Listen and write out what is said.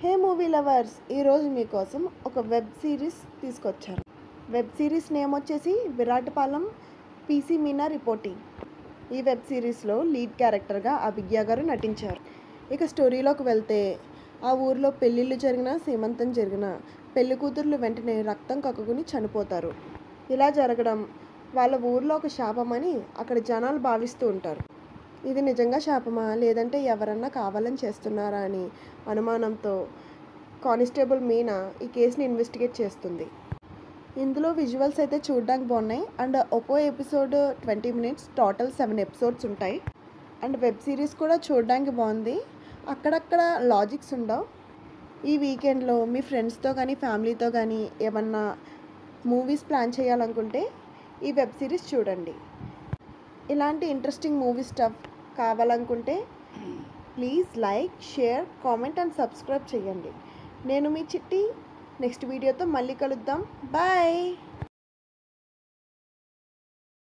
హే movie lovers, ఈరోజు మీకోసం ఒక వెబ్ సిరీస్ తీసుకొచ్చాను. వెబ్ సిరీస్ నేమ్ వచ్చేసి విరాటపాలెం పీసీ మీనా రిపోర్టింగ్. ఈ వెబ్ సిరీస్లో లీడ్ క్యారెక్టర్గా అభిజ్ఞ గారు నటించారు. ఇక స్టోరీలోకి వెళ్తే, ఆ ఊరిలో పెళ్ళిళ్ళు జరిగినా సీమంతం జరిగినా పెళ్లి కూతుర్లు వెంటనే రక్తం కక్కుకుని చనిపోతారు. ఇలా జరగడం వాళ్ళ ఊరిలో ఒక శాపమని అక్కడ జనాలు భావిస్తూ ఉంటారు. ఇది నిజంగా శాపమా, లేదంటే ఎవరన్నా కావాలని చేస్తున్నారా అని అనుమానంతో కానిస్టేబుల్ మీనా ఈ కేసుని ఇన్వెస్టిగేట్ చేస్తుంది. ఇందులో విజువల్స్ అయితే చూడడానికి బాగున్నాయి. అండ్ ఒక్కో ఎపిసోడ్ 20 minutes, టోటల్ 7 episodes ఉంటాయి. అండ్ వెబ్ సిరీస్ కూడా చూడడానికి బాగుంది. అక్కడక్కడ లాజిక్స్ ఉండవు. ఈ వీకెండ్లో మీ ఫ్రెండ్స్తో కానీ ఫ్యామిలీతో కానీ ఏమన్నా మూవీస్ ప్లాన్ చేయాలనుకుంటే ఈ వెబ్ సిరీస్ చూడండి. ఇలాంటి ఇంట్రెస్టింగ్ మూవీ స్టఫ్ కావాలనుకుంటే please like, share, comment and subscribe చేయండి. నేను మీ చిట్టి. నెక్స్ట్ వీడియోతో మళ్ళీ కలుద్దాం. బాయ్.